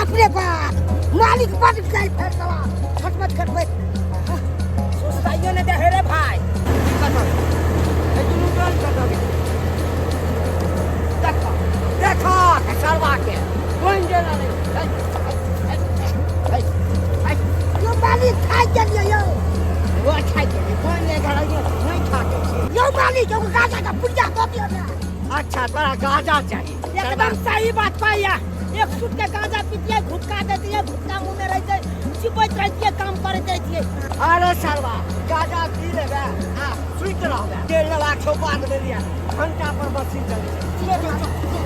बाप रे बाप मालिक बड़ गई फेर दवा खटमट खटमट सोसाइयो ने दे रे भाई कतो ए दुनु टोल कतो देखो देखो सरवा के कोई जना नहीं यो मालिक खाई गेलिए यो वो खाई गेलिए कोई ने घर नहीं खाते यो मालिक यो गाजा का पुड़िया दो दियो ना अच्छा बड़ा गाजा चाहिए एकदम सही बात पाया एक सूट के गाजा पीतिए गुटखा देती है गुटखा मुंह में रहते चिपट रहती है काम कर देती है अरे सरवा गाजा पी लेगा हां स्वीट रहोगा तेल लगा के बांध दे दिया घंटा पर बसी चले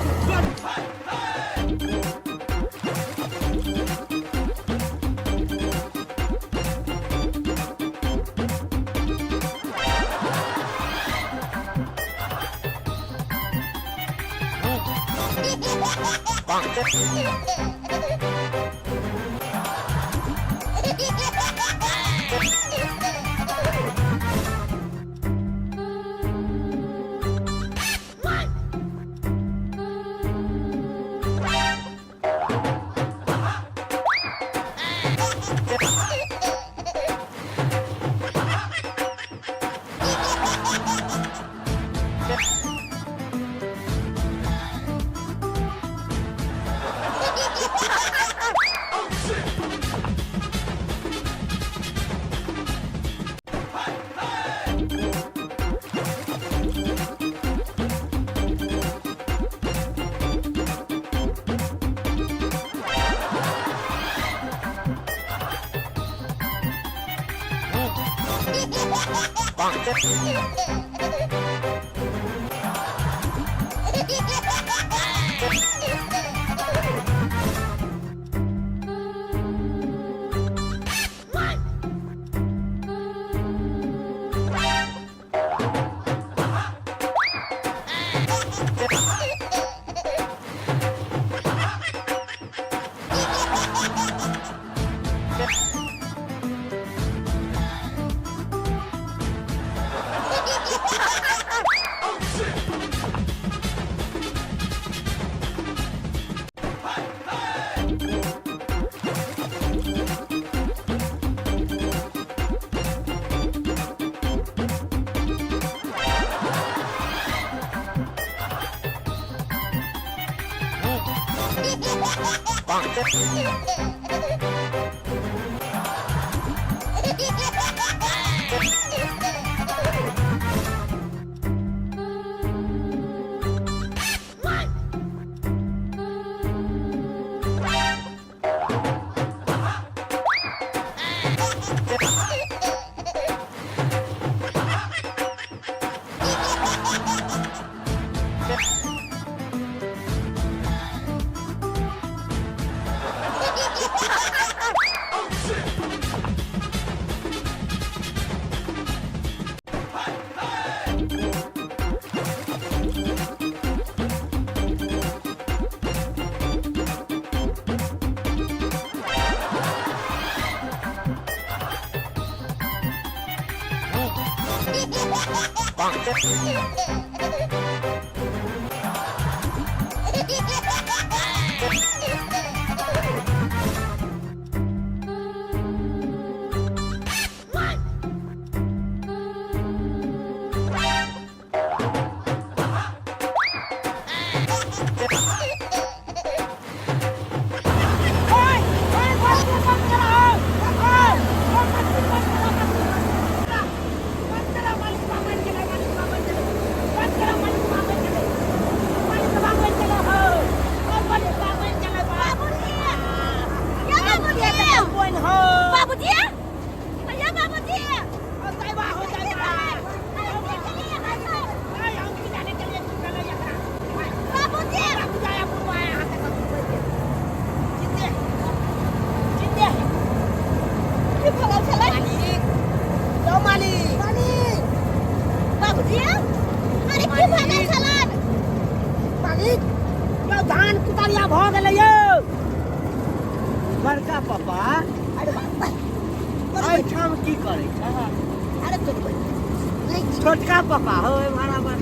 छोटका पापा हो हमारा बात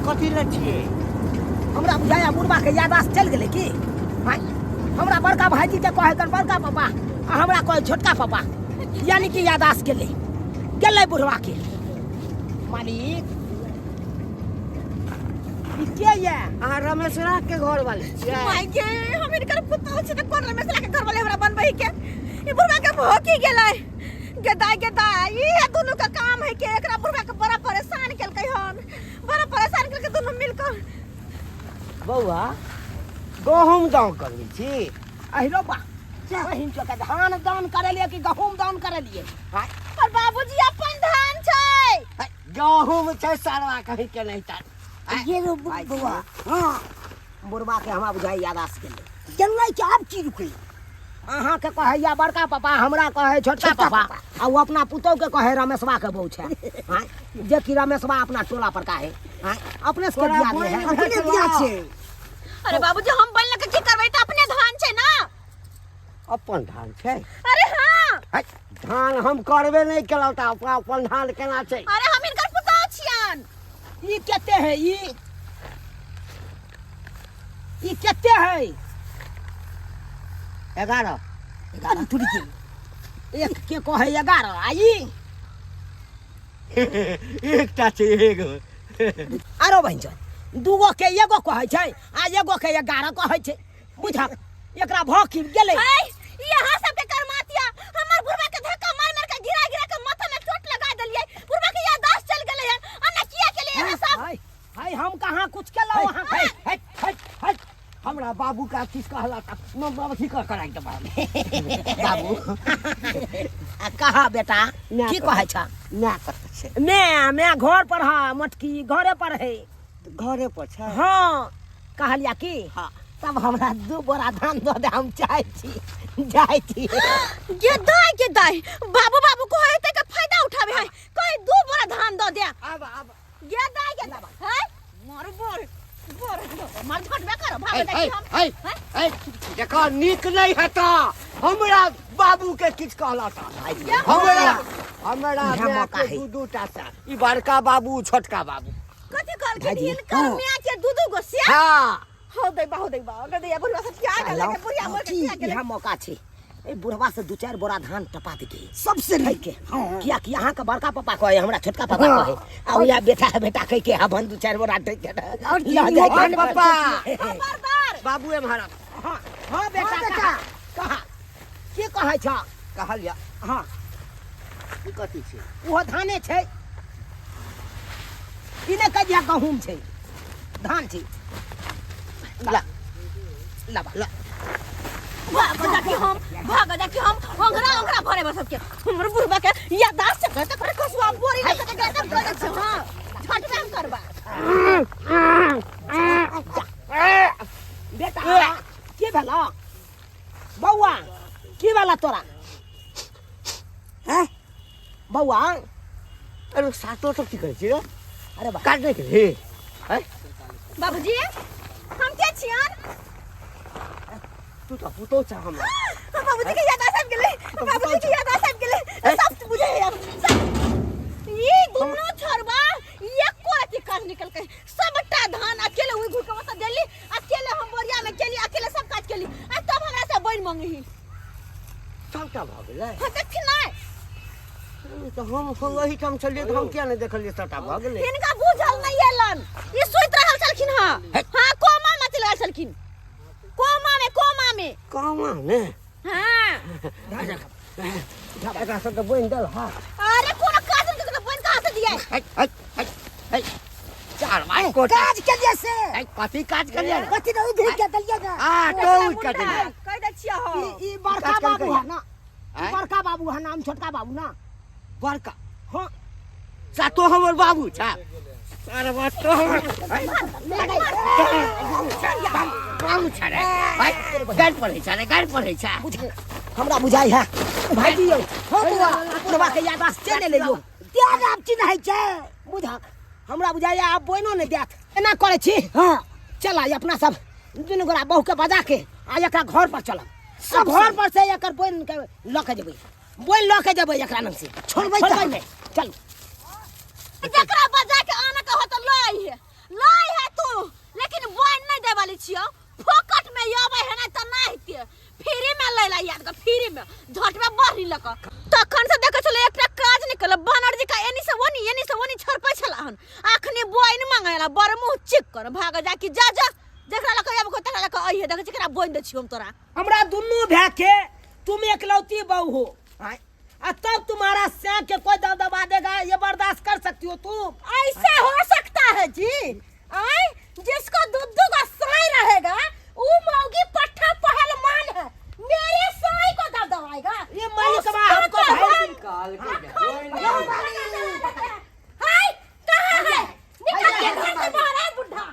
कथी ले छिए हमरा बुझाया मुर्बा के यादाश्त चल गेलै की हां हमरा बड़का भाईजी के कहे कर बड़का पापा आ हमरा कहे छोटका पापा यानी कि यादाश्त गेलै बुढ़वा के मालिक ई के ये आ रमेशरा के घर वाले माय के हम इनकर पुतौ छै त कोन रमेशरा के घर वाले हमरा बनबै के ई बुढ़वा के भोकी गेलै गेदाई ये दोनों का काम है कि एकरा बुढ़वा के बड़ा परेशान केलकै हन बड़ा परेशान केलकै दोनों मिलकर बौआ गहूम दान करबै छी अहिरो बा बहिन के धान दान करलिए कि गहूम दान करलिए पर बाबूजी अपन धान छै गहूम छै सारवा कहीं के नहीं तार ये रो बौआ हां बुढ़वा के हमरा बुझाई यादाश्त गेलै जंगल के आब की रुकै अहाँ के कहे या बड़का पापा हमरा कहे छोटका पापा आ वो अपना पुतौ के कहे रमेशवा के बहू छै हां जे कि रमेशवा अपना टोला पर का है हां अपने से दिया है अपने दिया छै अरे बाबूजी हम बनले के की करबै त अपने धान छै ना अपन धान छै अरे हां धान हम करबे नहीं केलौ त अपन धान केना छै अरे हम इनकर पुतौ छियन ई केते है ई केते है 11 थोड़ी के एक के कहे 11 आई एकटा छै एगो आरो बहिन छै दूगो के एगो कहे छै आ एगो के 11 कहे छै बुझा एकरा भौकी गेलै यहाँ सब के करमातिया हमर बुढ़वा के धक्का मार के गिरा के माथा में चोट लगा देलिए बुढ़वा के यादाश्त चल गेलै है अन्ना किया के लिए है सब हाय हम कहां कुछ केलौ हाय हमरा बाबू का किस कहला त बाबू ठीक कराइ दे बाबू आ कहा बेटा की कहै छ मैं कत छै मैं घर पर हां मटकी घरे पर है घरे पर छै हां कहलिया की हां तब हमरा 2 बोरा धान दो दे हम जाय छी के दाई बाबू कोहे ते के फायदा उठाबे है कोई 2 बोरा धान दो दे अब के दाई है मार बोर मार झटबे कर भाग देखी हम देखो नीक नहीं हता हमरा बाबू के किछ कहला था हमरा के दूटा सा ई बड़का बाबू छोटका बाबू कथि कहल के इनकर मियां के दू गो से हां हो दे बा अगर दे बुढ़वा से क्या गेलै के बुढ़िया मोर के क्या गेलै यह मौका छै ए बुढ़वा से 2-4 बोरा धान टपा दे सबसे रह के किया कि यहां का बड़का पापा कहे हमरा छोटका पापा कहे आ या बेटा कह के अपन 2-4 बोरा दे के और पापा बाबू ए महाराज हां बेटा कहा के कहै छ कहलिया हां की कथि छै ओ धाने छै इने कहिया गहूम छै धान छै ला भाग जाके हम ओंगरा भरे बस सबके हमर बुढ़बा के यादाश्त से त करे कसवा बोरी ले के गदम करे छ हां झटकाम करबा बेटा के भेला बौआ की भेला तोरा हैं बौआ अरे सातो तो की करे छी अरे बा काट दे के हैं बाबूजी हम के छियन तू तो पुतो छ हम बाबूजी के यादाश्त गेलै बाबूजी के यादाश्त गेलै सब बुझे ये दोनों छोरबा एक कोरती काज निकल के सबटा धान अकेले उई घुर के मत देली अकेले हम बोरिया में केली अकेले सब काज केली आ तब हमरा से बन मांगही सबटा भ गेलै देख नहीं तो हम वही ठाम चलिए तो हम क्या नहीं देखलिए सबटा भ गेलै इनका बुझल नहीं एलन ई सुइत रहल छलखिन हां कोमा में चल गेल छलखिन कोमा में हां एकरा सब के बन दल हां अरे कोन काज के बन कहां से दिए चार माय को काज के जैसे कथि काज करिए कथि नहीं धि के दलिए ना हां तो कट कह दे छिया हो ई बड़का बाबू है ना बड़का बाबू है नाम छोटका बाबू ना बड़का हां सातो हमर बाबू छ अरे बात तो बाबू छ रे भाई गाड़ पड़े छ हमरा बुझाई है भाईजी यौ हम बुढ़वा के यादाश्त चले लेलियो त्याग आप चिन्ह है छै बुझा हमरा बुझाई आप बोइनो ने देत एना करे छी हां चल आई अपना सब दुनु गोरा बहू के बजा के आ एकरा घर पर चलब सब घर पर से एकर बोइन के ल के जेबै बोइन ल के जेबै एकरा नंग से छोड़बै नहीं चल जकरा बजा के आना के हो तो लाई है तू लेकिन बोइन में झटवा बाहरी लक तखन से देखे चले एकटा काज निकल बानर जी का एनी से वनी छरपै छलाहन आखनी बोइन मंगायला बर मुंह चिक कर भाग जा कि जा जकरा लक अब को तकरा लक अइहे देखे केकरा बोइन दै छी हम तोरा हमरा दुन्नु भै के तुम एकलौती बहू हो तब तुम्हारा स्याह के कोई दबा देगा ये बर्दाश्त कर सकती हो तुम ऐसा हो सकता है जी आए जिसको दुद्दू का साई रहेगा वो मौगी पट्ठा पहलवान है मेरे साई को दबाएगा ये मालिक बा हमको भाई निकाल के हाय कहां है निकल के घर से बाहर है बुढ़ा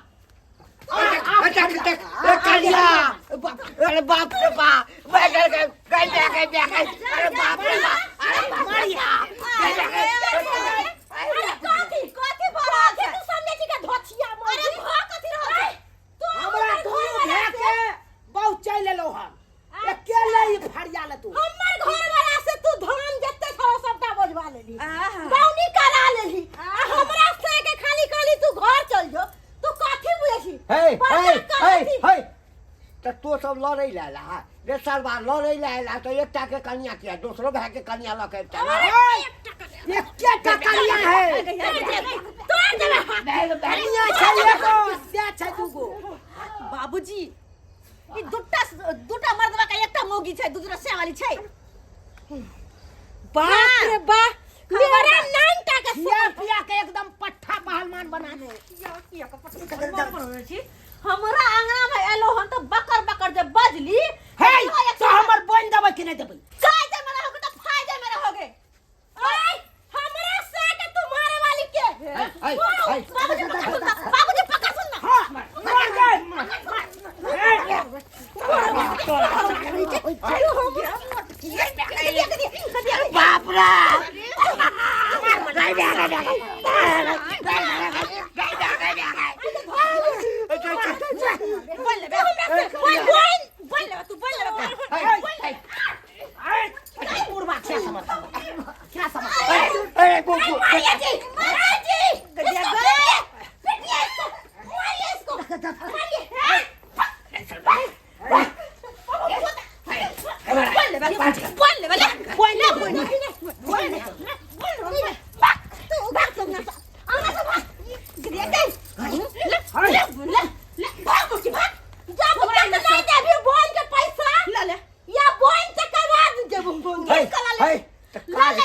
कालिया अरे बाप रे बाप अरे बाप रे बाप अरे मारिया अरे काठी बाबा के तू सामने की का धोछिया मोर अरे भा कथि रह तू हमरा धोर भे के बहुत चल लेलो हम अकेले ही फरिया ले तू हमर घर वाला से तू धान जत्ते छौ सबटा बोझवा लेली दौनी करा लेली हमरा से के खाली तू घर चल जो तू काठी बुझी हे त तो सब लड़ै लाला रे सरबा लड़ै लाला तो एकटा के कन्या किया दूसरो भाई के कन्या ल के चला एकटा कन्या है तोड़ देबे कन्या छै एगो से छै दुगो बाबूजी ई दुटा मर्दवा का एकटा मौगी छै दूसरा से वाली छै बाप रे बाप मेरा नाम का के सिया पिया के एकदम पट्ठा पहलवान बना दे किया का पट्ठा पहलवान बना छी हमरा आंगना में एलो हन त बकर जे बजली हे तो हमर बन देबै कि नहीं देबै काय दे मेरा होगे त फायदे मेरा होगे ओए हमरा से के तुम्हारे वाली के बाबूजी पकड़ सुन ना हां मार गए बाप रे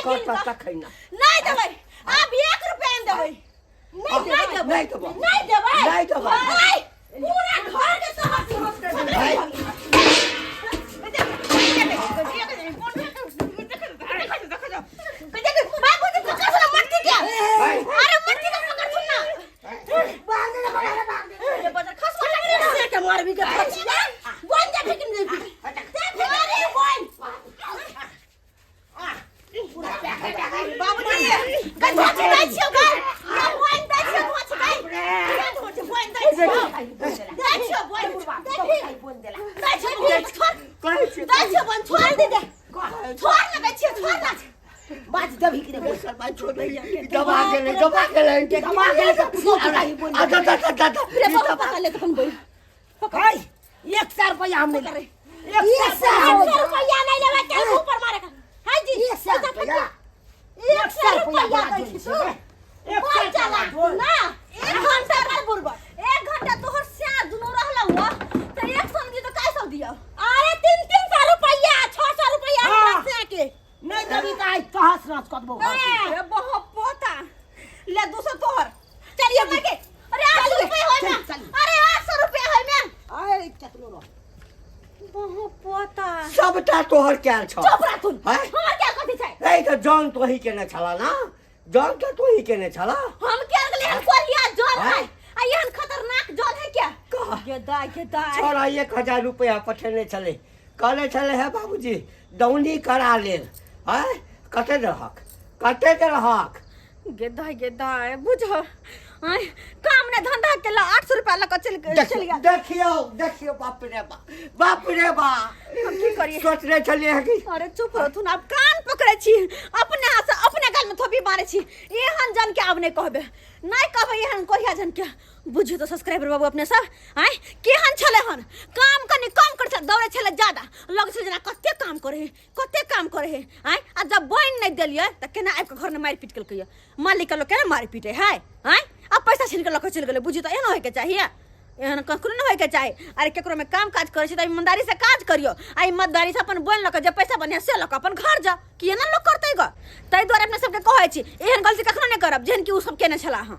नहीं देबै अब 1 रुपया देबै नहीं देबै पूरा घर के सब बाबूजी पकड़ सुना मट्टी क्या अरे मट्टी का पकड़ सुना ये बजा खस वाला से के मार भी के बोन जा फिकिन दे अरे बोन बाबूजी कथा दै छियो गा या बोन दै छियो मछ दै बोन दै छियो बोन बोन देला दै छियो बोन छोड़ दे छोड़ लगे छियो छोड़ ना बाज दबी के बोल बाज छोड़ भैया दबा के ले तो रे बाबा पकड़ ले तुम बोल भाई 100 रुपया हम नहीं ले 100 रुपया नहीं लेवे के ऊपर मारेगा हां जी 100 रुपया 100 रुपया दै छी तू बोल चला ना 1 घंटा कर बुरबा 1 घंटा तोहर स्या दुनो रहला हुआ त 100 दी तो काय सब दिया अरे 300 रुपया 600 रुपया हमरा के नहीं देबी त आई तहस नाच कदबो अरे बहुत पोता ले 200 तोहर चलिए मैं के अरे 800 रुपया होय ना अरे 800 रुपया होय में आए चतलो रो बहुत पोता सबटा तोहर क्या छ चुप रह तू हैं हमरा क्या कथि छै ए त जन तोही के न छला ना जन त तोही के न छला हम क्या गले हम कोरिया जल है आ यहन खतरनाक जल है क्या गेदा छोरा 1000 रुपया पठेने छले कहले छले है बाबूजी दौनी करा ले हैं कते रहक गेदा बुझ आय काम ने धंधा के ला 800 रुपया लक चल गया देखियो बाप रे बा हम की करिए सोचले छले है कि अरे चुप रह तू ना अब कान पकड़े छी अपने हाथ से अपने गाल में थोपी मारे छी एहन जन के अब नहीं कहबे नहीं कहबे एहन कोरिया जन के बुझियो तो सब्सक्राइबर बाबू अपने सब आय केहन छले हन काम कनी कम कर छले दौड़े छले ज्यादा लग छले जना कते काम करे है आय आ जब बहन नहीं देलिए त केना आब के घर में मार पीट केलकै मालिक के लोग केना मार पीटे है आय अब पैसा छीन के लक चल गेले बुझियो तो एना होय के चाहिए एहन ककरो न होय के चाही अरे केकरो में काम काज करे छै त ईमानदारी से काज करियो आ ईमानदारी से अपन बोल लक जे पैसा बनिया से लक अपन घर जा कि एना लोग करतै ग तै द्वारा अपने सबके कहै छी एहन गलती कखनो नहीं करब जेहन कि उ सब केने छला हां